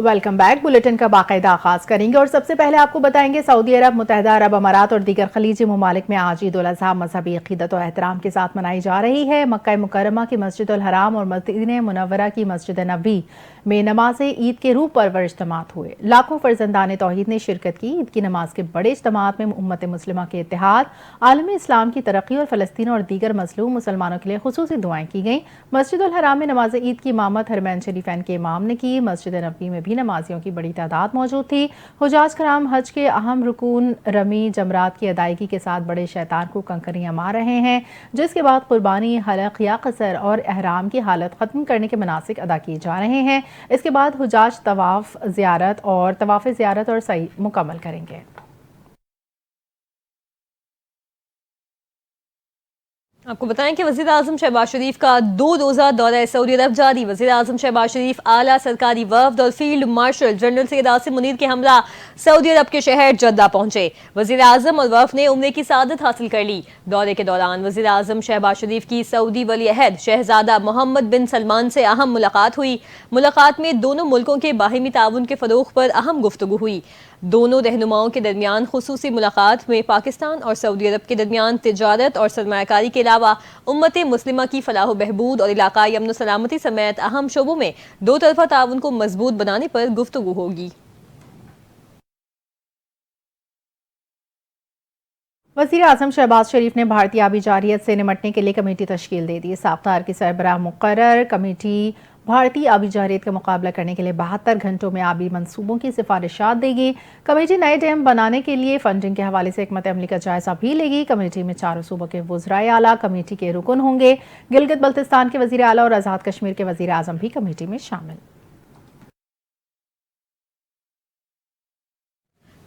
Welcome back. Bulletin کا باقاعدہ آغاز کریں گے اور سب سے پہلے آپ کو بتائیں گے سعودی عرب، متحدہ عرب امارات اور دیگر خلیجی ممالک میں آج عید الاضحیٰ مذہبی عقیدت و احترام کے ساتھ منائی جا رہی ہے۔ مکہ مکرمہ کی مسجد الحرام اور مدینہ منورہ کی مسجد نبوی میں نماز عید کے روح پرور اجتماعات ہوئے۔ لاکھوں فرزندان توحید نے شرکت کی۔ عید کی نماز کے بڑے اجتماعات میں امت مسلمہ کے اتحاد، عالم اسلام کی ترقی اور فلسطین اور دیگر مظلوم مسلمانوں کے لیے خصوصی دعائیں کی گئیں۔ مسجد الحرام میں نماز عید کی امامت حرمین شریفین کے امام نے کی۔ مسجد نبوی میں بھی نمازیوں کی بڑی تعداد موجود تھی۔ حجاج کرام حج کے اہم رکن رمی جمرات کی ادائیگی کے ساتھ بڑے شیطان کو کنکریاں مار رہے ہیں، جس کے بعد قربانی، حلق یا قصر اور احرام کی حالت ختم کرنے کے مناسک ادا کیے جا رہے ہیں۔ اس کے بعد حجاج طواف زیارت اور سعی مکمل کریں گے۔ آپ کو بتائیں کہ وزیر اعظم شہباز شریف کا 2 روزہ دورہ سعودی عرب جاری۔ وزیر اعظم شہباز شریف اعلیٰ سرکاری وفد اور field marshal general Syed Asim Munir کے ہمراہ سعودی عرب کے شہر جدہ پہنچے۔ وزیر اعظم اور وفد نے عمرے کی سعادت حاصل کر لی۔ دورے کے دوران وزیر اعظم شہباز شریف کی سعودی ولی عہد شہزادہ محمد بن سلمان سے اہم ملاقات ہوئی۔ ملاقات میں دونوں ملکوں کے باہمی تعاون کے فروغ پر اہم گفتگو ہوئی۔ دونوں رہنماؤں کے درمیان خصوصی ملاقات میں پاکستان اور سعودی عرب کے درمیان تجارت اور سرمایہ کاری کے علاوہ امت مسلمہ کی فلاح و بہبود اور علاقائی امن و سلامتی سمیت اہم شعبوں میں دو طرفہ تعاون کو مضبوط بنانے پر گفتگو ہوگی۔ وزیر اعظم شہباز شریف نے بھارتی آبی جارحیت سے نمٹنے کے لیے کمیٹی تشکیل دے دی۔ ساختار کی سربراہ مقرر کمیٹی بھارتی آبی جارحیت کا مقابلہ کرنے کے لیے 72 گھنٹوں میں آبی منصوبوں کی سفارشات دے گی۔ کمیٹی نئے ڈیم بنانے کے لیے فنڈنگ کے حوالے سے حکمت عملی کا جائزہ بھی لے گی۔ کمیٹی میں 4 صوبوں کے وزرائے اعلیٰ کمیٹی کے رکن ہوں گے۔ گلگت بلتستان کے وزیر اعلیٰ اور آزاد کشمیر کے وزیر اعظم بھی کمیٹی میں شامل۔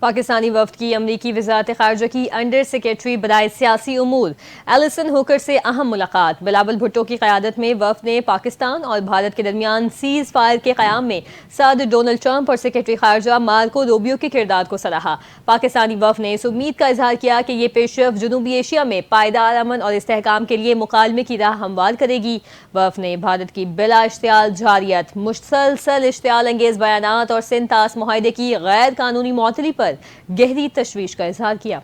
پاکستانی وفد کی امریکی وزارت خارجہ کی انڈر سیکرٹری برائے سیاسی امور ایلسن ہوکر سے اہم ملاقات۔ بلاول بھٹو کی قیادت میں وفد نے پاکستان اور بھارت کے درمیان سیز فائر کے قیام میں صدر ڈونلڈ ٹرمپ اور سیکرٹری خارجہ مارکو روبیو کے کردار کو سراہا۔ پاکستانی وفد نے اس امید کا اظہار کیا کہ یہ پیش رفت جنوبی ایشیا میں پائیدار امن اور استحکام کے لیے مکالمے کی راہ ہموار کرے گی۔ وفد نے بھارت کی بلا اشتعال جارحیت، مسلسل اشتعال انگیز بیانات اور سندھ طاس معاہدے کی غیر قانونی معطلی پر گہری تشویش کا اظہار کیا۔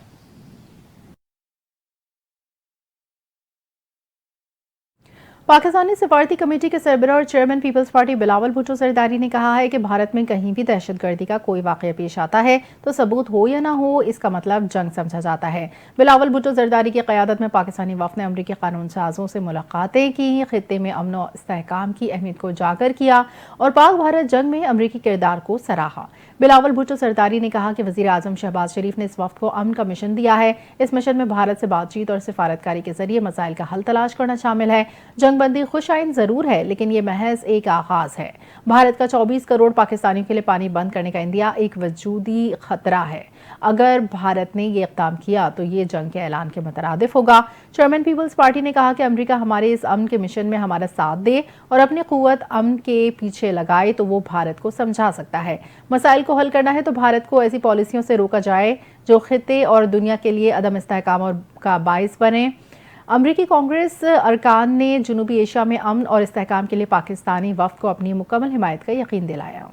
پاکستانی سفارتی کمیٹی کے سربراہ اور چیئرمین پیپلز پارٹی بلاول بھٹو زرداری نے کہا ہے کہ بھارت میں کہیں بھی دہشت گردی کا کوئی واقعہ پیش آتا ہے تو ثبوت ہو یا نہ ہو، اس کا مطلب جنگ سمجھا جاتا ہے۔ بلاول بھٹو زرداری کی قیادت میں پاکستانی وفد نے امریکی قانون سازوں سے ملاقاتیں کی، خطے میں امن و استحکام کی اہمیت کو اجاگر کیا اور پاک بھارت جنگ میں امریکی کردار کو سراہا۔ بلاول بھٹو زرداری نے کہا کہ وزیر اعظم شہباز شریف نے اس وفد کو امن کا مشن دیا ہے۔ اس مشن میں بھارت سے بات چیت اور سفارتکاری کے ذریعے مسائل کا حل تلاش کرنا شامل ہے۔ جنگ بندی خوش آئند ضرور ہے، لیکن یہ محض ایک آغاز ہے۔ بھارت کا 24 کروڑ پاکستانیوں کے لیے پانی بند کرنے کا اندیا ایک وجودی خطرہ ہے۔ اگر بھارت نے یہ اقدام کیا تو یہ جنگ کے اعلان کے مترادف ہوگا۔ چیئرمین پیپلز پارٹی نے کہا کہ امریکہ ہمارے اس امن کے مشن میں ہمارا ساتھ دے اور اپنی قوت امن کے پیچھے لگائے تو وہ بھارت کو سمجھا سکتا ہے۔ مسائل کو حل کرنا ہے تو بھارت کو ایسی پالیسیوں سے روکا جائے جو خطے اور دنیا کے لیے عدم استحکام کا باعث بنے۔ امریکی کانگریس ارکان نے جنوبی ایشیا میں امن اور استحکام کے لیے پاکستانی وفد کو اپنی مکمل حمایت کا یقین دلایا۔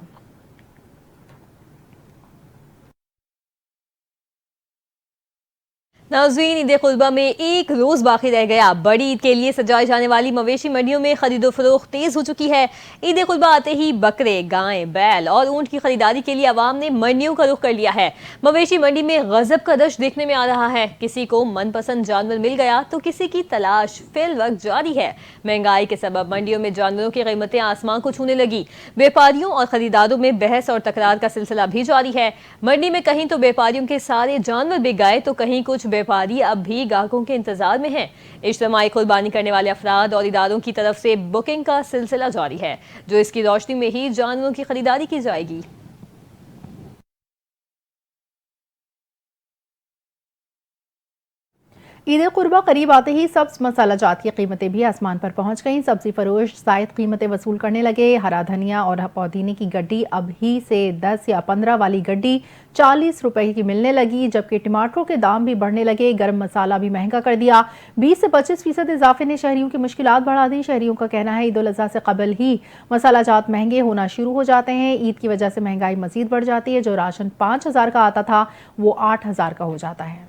ناظرین، عید قربہ میں ایک روز باقی رہ گیا۔ بڑی عید کے لیے سجائی جانے والی مویشی منڈیوں میں خرید و فروخت تیز ہو چکی ہے۔ عید قربہ آتے ہی بکرے، گائیں، بیل اور اونٹ کی خریداری کے لیے عوام نے منڈیوں کا رخ کر لیا ہے۔ مویشی منڈی میں غضب کا رش دیکھنے میں آ رہا ہے۔ کسی کو من پسند جانور مل گیا تو کسی کی تلاش فی الوقت جاری ہے۔ مہنگائی کے سبب منڈیوں میں جانوروں کی قیمتیں آسمان کو چھونے لگی۔ بیپاریوں اور خریداروں میں بحث اور تکرار کا سلسلہ بھی جاری ہے۔ منڈی میں کہیں تو بیپاریوں کے سارے جانور بک گئے تو کہیں کچھ بیپاری اب بھی گاہکوں کے انتظار میں ہیں۔ اجتماعی قربانی کرنے والے افراد اور اداروں کی طرف سے بکنگ کا سلسلہ جاری ہے، جو اس کی روشنی میں ہی جانوروں کی خریداری کی جائے گی۔ ईद कुर्बा करीब आते ही सब्ज मसाला जात की कीमतें भी आसमान पर पहुंच गईं। सब्जी फरोश जायद कीमतें वसूल करने लगे। हरा धनिया और पुदीने की गड्डी अब ही से 10 या 15 वाली गड्डी 40 रुपए की मिलने लगी, जबकि टमाटरों के दाम भी बढ़ने लगे। गर्म मसाला भी महंगा कर दिया। 20 से 25% इजाफे ने शहरियों की मुश्किलात बढ़ा दी। शहरियों का कहना है ईद उल अजहा से कबल ही मसाला जात महंगे होना शुरू हो जाते हैं। ईद की वजह से महंगाई मजीद बढ़ जाती है। जो राशन 5,000 का आता था वो 8,000 का हो जाता है।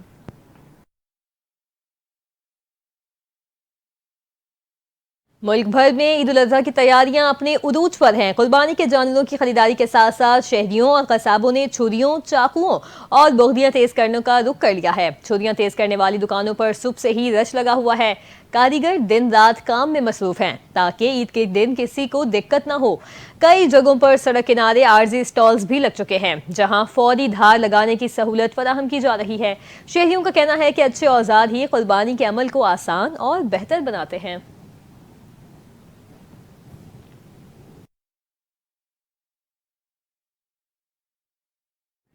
मुल्क भर में ईद उल अजहा की तैयारियां अपने उरूज पर हैं। कुर्बानी के जानवरों की खरीदारी के साथ साथ शहरियों और कसाबों ने छुरियों, चाकुओं और बोगदियां तेज करने का रुख कर लिया है। छुरियां तेज करने वाली दुकानों पर सुबह से ही रश लगा हुआ है। कारीगर दिन रात काम में मसरूफ हैं ताकि ईद के दिन किसी को दिक्कत न हो। कई जगहों पर सड़क किनारे आरजी स्टॉल्स भी लग चुके हैं, जहां फौरी धार लगाने की सहूलत फराहम की जा रही है। शहरियों का कहना है कि अच्छे औजार ही कुर्बानी के अमल को आसान और बेहतर बनाते हैं।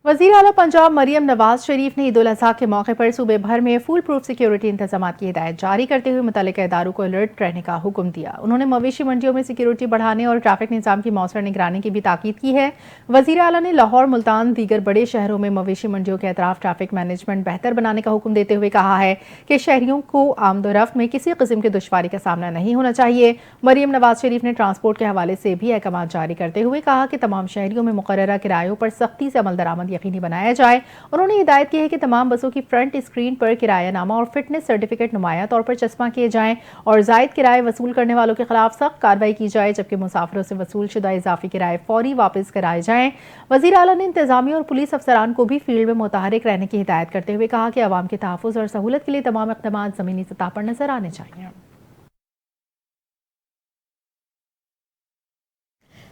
वज़ीर आला पंजाब मरियम नवाज शरीफ ने ईद उल अज़हा के मौके पर सूबे भर में फुल प्रूफ सिक्योरिटी इंतजाम की हिदायत जारी करते हुए मुतल्लिका इदारों को अलर्ट रहने का हुक्म दिया। उन्होंने मवेशी मंडियों में सिक्योरिटी बढ़ाने और ट्रैफिक निज़ाम की मौसर निगरानी की भी ताकीद की है। वज़ीर आला ने लाहौर, मुल्तान, दीगर बड़े शहरों में मवेशी मंडियों के अतराफ ट्रैफिक मैनेजमेंट बेहतर बनाने का हुक्म देते हुए कहा है कि शहरियों को आमदोरफ्त में किसी किस्म की दुश्वारी का सामना नहीं होना चाहिए। मरियम नवाज शरीफ ने ट्रांसपोर्ट के हवाले से भी अहकाम जारी करते हुए कहा कि तमाम शहरियों में मुकर्ररा किरायों पर सख्ती से अमल दरामद यकीनी बनाया जाए। उन्होंने हिदायत की है कि तमाम बसों की फ्रंट स्क्रीन पर किरायानामा और फिटनेस सर्टिफिकेट नुमाया तौर पर चस्पा किए जाएं और जायद किराए वसूल करने वालों के खिलाफ सख्त कार्रवाई की जाए, जबकि मुसाफिरों से वसूल शुदा इजाफी किराए फौरी वापस कराए जाएं। वज़ीर आला ने इंतजामिया और पुलिस अफसरान को भी फील्ड में मुतहरिक रहने की हिदायत करते हुए कहा कि अवाम के तहफ़्फ़ुज़ और सहूलत के लिए तमाम इक़दाम ज़मीनी सतह पर नजर आने चाहिए।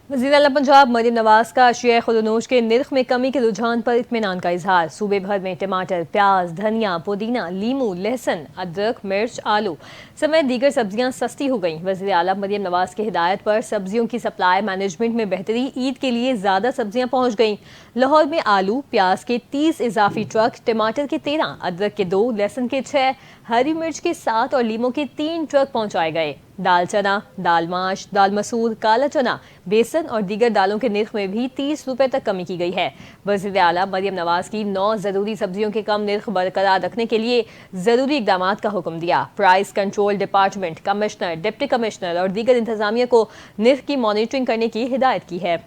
वज़ीर आला पंजाब मरियम नवाज का अशिया खुदनोश के निर्ख में कमी के रुझान पर इत्मीनान का इजहार। सूबे भर में टमाटर, प्याज, धनिया, पुदीना, लीमू, लहसुन, अदरक, मिर्च, आलू समेत दीगर सब्जियां सस्ती हो गईं। वज़ीर आला मरियम नवाज की हिदायत पर सब्जियों की सप्लाई मैनेजमेंट में बेहतरी, ईद के लिए ज़्यादा सब्जियां पहुँच गईं। लाहौर में आलू, प्याज के 30 इजाफी ट्रक, टमाटर के 13, अदरक के 2, लहसुन के 6, हरी मिर्च के 7 और लीमू के 3 ट्रक पहुँचाए गए। दाल चना, दाल माश, दाल मसूर, काला चना, बेसन और दीगर दालों के निर्ख में भी 30 रुपए तक कमी की गई है। वज़ीर आला मरियम नवाज की 9 ज़रूरी सब्जियों के कम निर्ख बरकरार रखने के लिए ज़रूरी इक़दामात का हुक्म दिया। Price control department, commissioner, deputy commissioner और दीगर इंतजामिया को निर्ख की मॉनिटरिंग करने की हिदायत की है।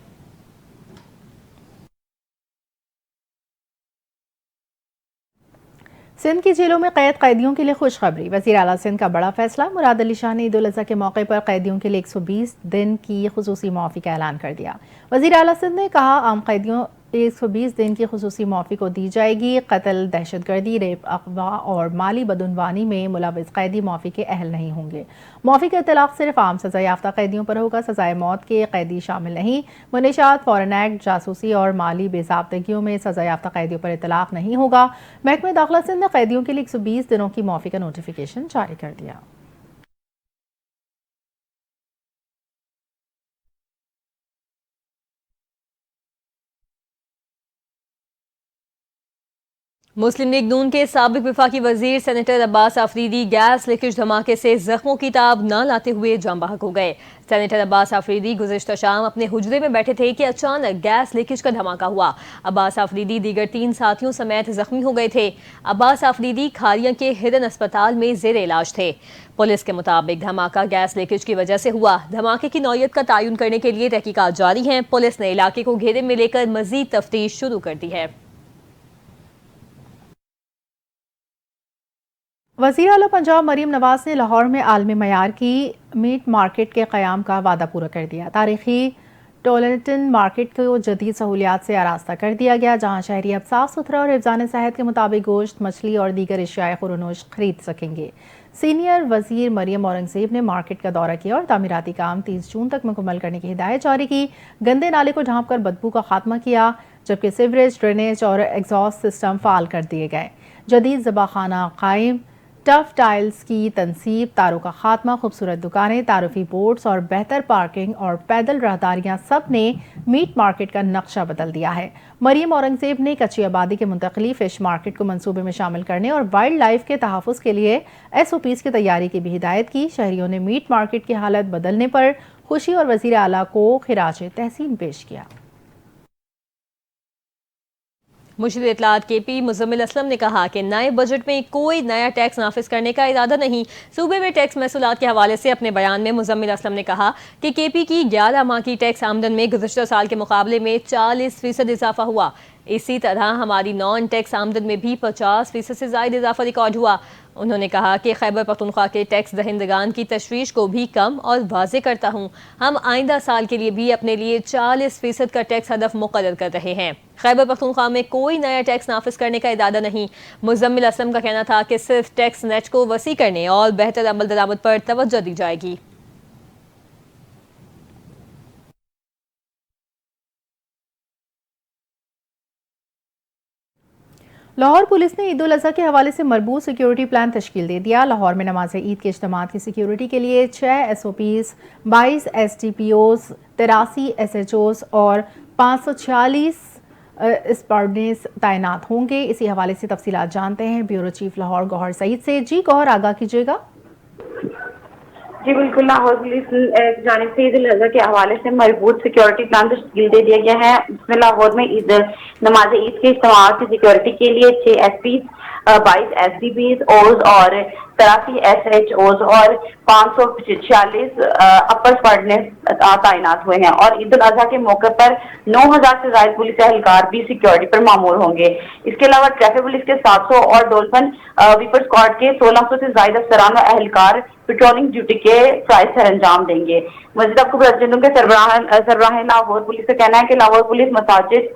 सिंध की जेलों में कैद कैदियों के लिए खुशखबरी। वज़ीर आला सिंध का बड़ा फैसला। मुराद अली शाह ने ईद उल अज़हा के मौके पर कैदियों के लिए 120 दिन की खुसूसी मुआफ़ी का ऐलान कर दिया। वज़ीर आला सिंध ने कहा आम कैदियों 120 दिन की खुसूसी मुआफ़ी को दी जाएगी। कत्ल, दहशतगर्दी, रेप, अगवा और माली बदउनवानी में मुलविस कैदी मुआफ़ी के अहल नहीं होंगे। मुआफ़ी का इतलाक़ सिर्फ आम सज़ा याफ्ता कैदियों पर होगा। सज़ाए मौत के कैदी शामिल नहीं। मुनीशात, फॉरेन एक्ट, जासूसी और माली बेज़ाब्तगियों में सज़ा याफ्ता कैदियों पर इतलाक़ नहीं होगा। महकमे दाखिला सिंध ने कैदियों के लिए 120 दिनों की मुआफ़ी का नोटिफिकेशन जारी कर दिया। मुस्लिम लीग नून के साबिक वफाकी वजीर senator Abbas Afridi gas leakage धमाके से जख्मों की ताब न लाते हुए जान बहक हो गए। सेनेटर अब्बास आफरीदी गुज़िश्ता शाम अपने हुजरे में बैठे थे कि अचानक गैस लीकेज का धमाका हुआ। अब्बास आफरीदी दीगर 3 साथियों समेत जख्मी हो गए थे। अब्बास आफरीदी खारिया के हिरन अस्पताल में जेर इलाज थे। पुलिस के मुताबिक धमाका गैस लीकेज की वजह से हुआ। धमाके की नौयत का तयन करने के लिए तहकीकात जारी हैं। पुलिस ने इलाके को घेरे में लेकर मजीद तफ्तीश शुरू कर दी है। वज़ीर आला पंजाब मरियम नवाज ने लाहौर में आलमी मयार की मीट मार्केट के क़याम का वादा पूरा कर दिया। तारीखी टोलटन मार्केट को जदीद सहूलियात से आरास्ता कर दिया गया, जहाँ शहरी अब साफ़ सुथरा और हिफ़्ज़ान सेहत के मुताबिक गोश्त, मछली और दीगर अशियाए खुरनोश खरीद सकेंगे। सीनियर वज़ीर मरियम औरंगज़ेब ने मार्केट का दौरा किया और तामीराती काम 30 जून तक मुकम्मल करने की हिदायत जारी की। गंदे नाले को ढाँप कर बदबू का खात्मा किया, जबकि सीवरेज, ड्रेनेज और एग्जॉस्ट सिस्टम फ़ाल कर दिए गए। जदीद ज़बाख़ाना कायम टफ टाइल्स की तनसीब, तारों का खात्मा, खूबसूरत दुकानें, तारुफी बोर्ड्स और बेहतर पार्किंग और पैदल राहदारियां सब ने मीट मार्केट का नक्शा बदल दिया है। मरीम औरंगजेब ने कच्ची आबादी के मुंतकली फिश मार्केट को मंसूबे में शामिल करने और वाइल्ड लाइफ के तहफ़्फ़ुज़ के लिए SOPs की तैयारी की भी हिदायत की। शहरियों ने मीट मार्केट की हालत बदलने पर खुशी और वज़ीर आला को खिराज तहसीन पेश किया। मुशीर इत्तलात KP मुज़म्मिल असलम ने कहा कि नए बजट में कोई नया टैक्स नाफिज करने का इरादा नहीं। सूबे में टैक्स महसूलात के हवाले से अपने बयान में मुज़म्मिल असलम ने कहा कि KP की 11 माह की टैक्स आमदन में गुज़श्ता साल के मुकाबले में 40% इजाफा हुआ। इसी तरह हमारी नॉन टैक्स आमदन में भी 50% से ज़ायद इजाफा रिकॉर्ड हुआ। उन्होंने कहा कि खैबर पख्तूनख्वा के टैक्स दहिंदगान की तशवीश को भी कम और वाज़े करता हूँ। हम आइंदा साल के लिए भी अपने लिए 40% का टैक्स हदफ मुकर्रर कर रहे हैं। खैबर पख्तूनख्वा में कोई नया टैक्स नाफिज करने का इरादा नहीं। मुज़म्मिल असलम का कहना था कि सिर्फ टैक्स नेट को वसी करने और बेहतर अमल दरामद पर तवज्जो दी जाएगी। लाहौर पुलिस ने ईद उल अज़हा के हवाले से मरबूत सिक्योरिटी प्लान तश्कील दे दिया। लाहौर में नमाज ईद के इज्तिमात की सिक्योरिटी के लिए 6 SOPs, 22 SDPOs, 83 SHOs और 546 स्पॉर्डिनेट्स तैनात होंगे। इसी हवाले से तफसीलात जानते हैं ब्यूरो चीफ लाहौर गौहर सईद से। जी गौहर, आगाह कीजिएगा। जी बिल्कुल, लाहौर पुलिस की जानिब से ईद उल अज़हा के हवाले से मजबूत सिक्योरिटी प्लान तश्कील दे दिया गया है। इसमें लाहौर में नमाज ईद के इज्तिमा की सिक्योरिटी के लिए 6 SPs, 22 SDPs, OS और 83 SHOs और 546 अपर सबॉर्डिनेट्स तैनात हुए हैं। और ईद उल अज़हा के मौके पर 9000 से ज्यादा पुलिस एहलकार भी सिक्योरिटी पर मामूर होंगे। इसके अलावा ट्रैफिक पुलिस के 700 और डॉल्फिन वीपर स्क्वाड के 1600 से ज्यादा अफसरान व एहलकार पेट्रोलिंग ड्यूटी के फ्राइज सर अंजाम देंगे। मजीद आपको बता दूं कि सरबराह लाहौर पुलिस का कहना है कि लाहौर पुलिस मसाजिद,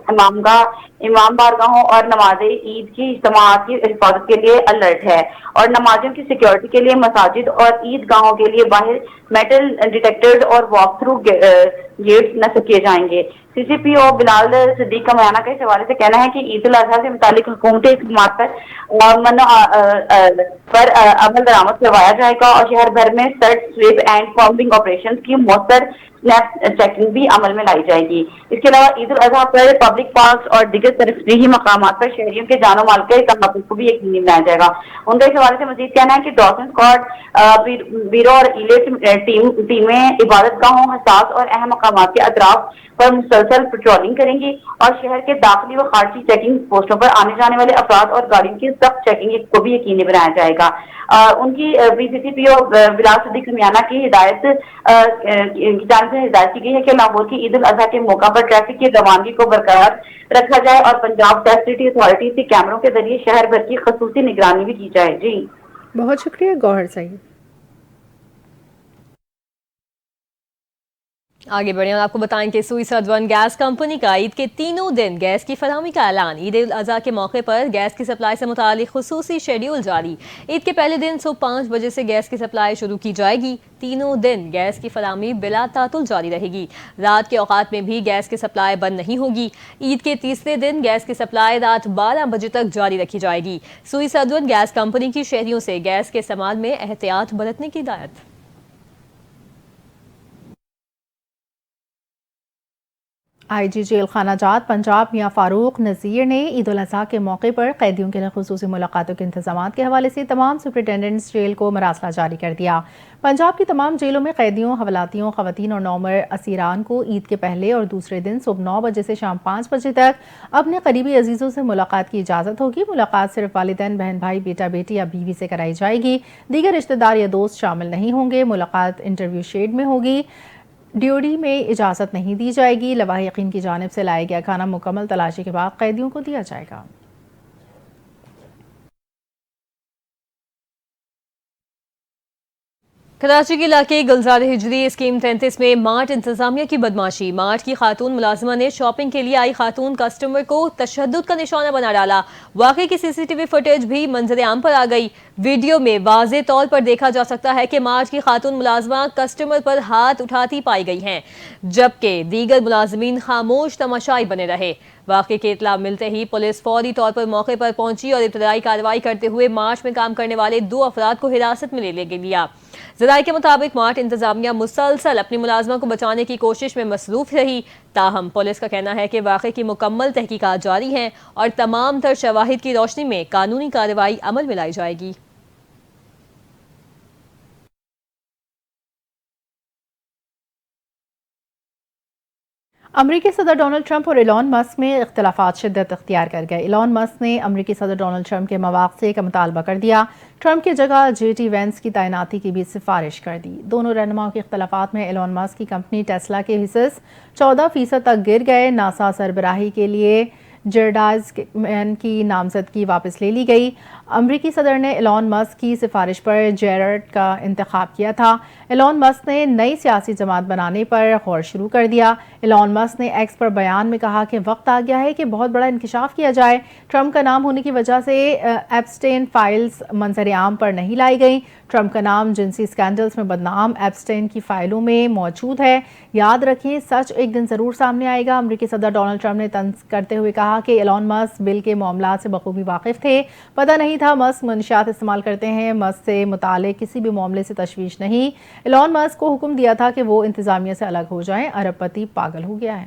इमाम बारगाहों और नमाज ईद की इज्तिमात की हिफाजत के लिए अलर्ट है और नमाजियों की सिक्योरिटी के लिए मसाजिद और ईदगाहों के लिए बाहर मेटल डिटेक्टर्स और वॉक थ्रू गेट्स नस्ब किए जाएंगे। CCPO बिलाल सिद्दीक का बयान का इस हवाले से कहना है कि ईद उल अज़हा से मुतालिक हुकूमती इक़दामात पर अमल दरामद करवाया जाएगा और शहर भर में search, SVEEP and forming operation की मौसर स्नैप चेकिंग भी अमल में लाई जाएगी। इसके अलावा ईद उल अज़हा पर पब्लिक पार्क और दीगर तफरीही मकामात पर शहरियों के जानो माल के तहफ़्फ़ुज़ को भी यकीनी बनाया जाएगा। उनका इस हवाले से मजीद कहना है कि डॉल्फिन स्क्वाड, ब्यूरो और इले टीमें इबादतगाहों, हसास और अहम मकामात के अतराफ पर मुसलसल पेट्रोलिंग करेंगी और शहर के दाखिली व खारजी चेकिंग पोस्टों पर आने जाने वाले अफराद और गाड़ियों की सख्त चेकिंग को भी यकीनी बनाया जाएगा। उनकी CCPO बिलाल सिद्दीक समियाना की हिदायत की गई है कि लाहौर की ईद उल अज़हा के मौका पर ट्रैफिक की रवानगी को बरकरार रखा जाए और पंजाब सिटी अथॉरिटी से कैमरों के जरिए शहर भर की खसूसी निगरानी भी की जाए। जी बहुत शुक्रिया गौहर सईद। आगे बढ़े और आपको बताएं कि सुई सदवन गैस कंपनी का ईद के तीनों दिन गैस की फराहमी का ऐलान। ईद उल अज़हा के मौके पर गैस की सप्लाई से मुतालिक खुसूसी शेड्यूल जारी। ईद के पहले दिन सुबह 5 बजे से गैस की सप्लाई शुरू की जाएगी। तीनों दिन गैस की फराहमी बिला तातुल जारी रहेगी। रात के औकात में भी गैस की सप्लाई बंद नहीं होगी। ईद के तीसरे दिन गैस की सप्लाई रात 12 बजे तक जारी रखी जाएगी। सुई सदवन गैस कंपनी की शहरियों से गैस के इस्तेमाल में एहतियात बरतने की हिदायत। IG जेल खाना जात पंजाब मियां फारूक नज़ीर ने ईद उल अज़हा के मौके पर कैदियों के लिए खुसूसी मुलाकातों के इंतजामात के हवाले से तमाम सुपरिटेंडेंट्स जेल को मरासला जारी कर दिया। पंजाब की तमाम जेलों में कैदियों, हवलातियों, खवातीन और नौमर असीरान को ईद के पहले और दूसरे दिन सुबह 9 बजे से शाम 5 बजे तक अपने करीबी अजीज़ों से मुलाकात की इजाज़त होगी। मुलाकात सिर्फ वालिदैन, बहन भाई, बेटा बेटी या बीवी से कराई जाएगी। दीगर रिश्तेदार या दोस्त शामिल नहीं होंगे। मुलाकात इंटरव्यू शेड में होगी। ड्यूटी में इजाज़त नहीं दी जाएगी। लवाहिकीन की जानिब से लाया गया खाना मुकम्मल तलाशी के बाद कैदियों को दिया जाएगा। کراچی کے علاقے گلزار ہجری اسکیم 33 میں مارٹ انتظامیہ کی بدماشی۔ مارٹ کی خاتون ملازمہ نے شاپنگ کے لیے آئی خاتون کسٹمر کو تشدد کا نشانہ بنا ڈالا۔ واقعے کی سی سی ٹی وی فوٹیج بھی منظر عام پر آ گئی۔ ویڈیو میں واضح طور پر دیکھا جا سکتا ہے کہ مارٹ کی خاتون ملازمہ کسٹمر پر ہاتھ اٹھاتی پائی گئی ہیں، جبکہ دیگر ملازمین خاموش تماشائی بنے رہے۔ واقعے کی اطلاع ملتے ہی پولیس فوری طور پر موقع پر پہنچی اور ابتدائی کارروائی کرتے ہوئے مارٹ میں کام کرنے والے 2 افراد کو حراست میں لے لیا۔ ذرائع کے مطابق مارٹ انتظامیہ مسلسل اپنی ملازمہ کو بچانے کی کوشش میں مصروف رہی، تاہم پولیس کا کہنا ہے کہ واقعے کی مکمل تحقیقات جاری ہیں اور تمام تر شواہد کی روشنی میں قانونی کارروائی عمل میں لائی جائے گی۔ امریکی صدر ڈونلڈ ٹرمپ اور ایلان مسک میں اختلافات شدت اختیار کر گئے۔ ایلان مسک نے امریکی صدر ڈونلڈ ٹرمپ کے مواخذے کا مطالبہ کر دیا۔ ٹرمپ کی جگہ جے ڈی وینس کی تعیناتی کی بھی سفارش کر دی۔ دونوں رہنماؤں کے اختلافات میں ایلان مسک کی کمپنی ٹیسلا کے حصص 14% تک گر گئے۔ ناسا سربراہی کے لیے جیرڈائز مین کی نامزدگی واپس لے لی گئی۔ امریکی صدر نے ایلان مسک کی سفارش پر جیرڈ کا انتخاب کیا تھا۔ ایلان مسک نے نئی سیاسی جماعت بنانے پر غور شروع کر دیا۔ ایلان مسک نے ایکس پر بیان میں کہا کہ وقت آ گیا ہے کہ بہت بڑا انکشاف کیا جائے۔ ٹرمپ کا نام ہونے کی وجہ سے ایپسٹین فائلز منظر عام پر نہیں لائی گئیں۔ ٹرمپ کا نام جنسی اسکینڈلز میں بدنام ایپسٹین کی فائلوں میں موجود ہے۔ یاد رکھیں، سچ ایک دن ضرور سامنے آئے گا۔ امریکی صدر ڈونلڈ ٹرمپ نے طنز کرتے ہوئے کہا کہ ایلان مسک بل کے معاملات سے بخوبی واقف تھے، پتہ نہیں تھا مسک منشیات استعمال کرتے ہیں۔ مسک سے متعلق کسی بھی معاملے سے تشویش نہیں۔ ایلان مسک کو حکم دیا تھا کہ وہ انتظامیہ سے الگ ہو جائیں۔ ارب پتی پاگل ہو گیا ہے۔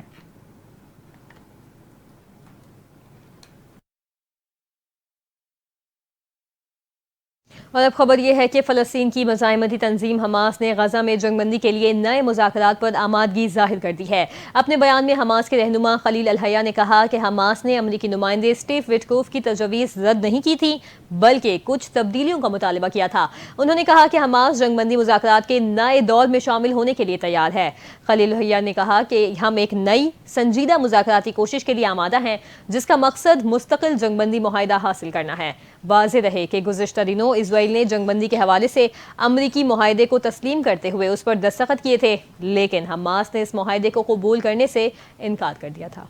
اور اب خبر یہ ہے کہ فلسطین کی مزاحمتی تنظیم حماس نے غزہ میں جنگ بندی کے لیے نئے مذاکرات پر آمادگی ظاہر کر دی ہے۔ اپنے بیان میں حماس کے رہنما خلیل الحیہ نے کہا کہ حماس نے امریکی نمائندے اسٹیو وٹکوف کی تجویز رد نہیں کی تھی، بلکہ کچھ تبدیلیوں کا مطالبہ کیا تھا۔ انہوں نے کہا کہ حماس جنگ بندی مذاکرات کے نئے دور میں شامل ہونے کے لیے تیار ہے۔ خلیل الحیہ نے کہا کہ ہم ایک نئی سنجیدہ مذاکراتی کوشش کے لیے آمادہ ہیں، جس کا مقصد مستقل جنگ بندی معاہدہ حاصل کرنا ہے۔ واضح رہے کہ گزشتہ دنوں اسرائیل نے جنگ بندی کے حوالے سے امریکی معاہدے کو تسلیم کرتے ہوئے اس پر دستخط کیے تھے، لیکن حماس نے اس معاہدے کو قبول کرنے سے انکار کر دیا تھا۔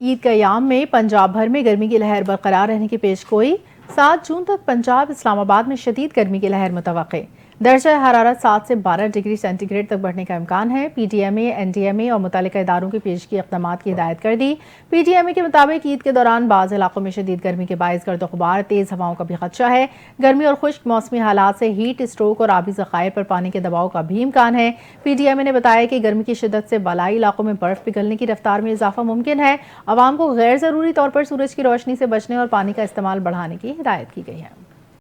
عید کے ایام میں پنجاب بھر میں گرمی کی لہر برقرار رہنے کی پیش گوئی۔ 7 جون تک پنجاب اسلام آباد میں شدید گرمی کی لہر متوقع۔ درجہ حرارت 7 سے 12 ڈگری سینٹی گریڈ تک بڑھنے کا امکان ہے۔ پی ٹی ایم اے، این ڈی ایم اے اور متعلقہ اداروں کی پیشگی اقدامات کی ہدایت کر دی۔ پی ٹی ایم اے کے مطابق عید کے دوران بعض علاقوں میں شدید گرمی کے باعث گرد و غبار، تیز ہواؤں کا بھی خدشہ ہے۔ گرمی اور خشک موسمی حالات سے ہیٹ اسٹروک اور آبی ذخائر پر پانی کے دباؤ کا بھی امکان ہے۔ پی ٹی ایم اے نے بتایا کہ گرمی کی شدت سے بالائی علاقوں میں برف پگھلنے کی رفتار میں اضافہ ممکن ہے۔ عوام کو غیر ضروری طور پر سورج کی روشنی سے بچنے اور پانی کا استعمال بڑھانے کی ہدایت کی گئی ہے۔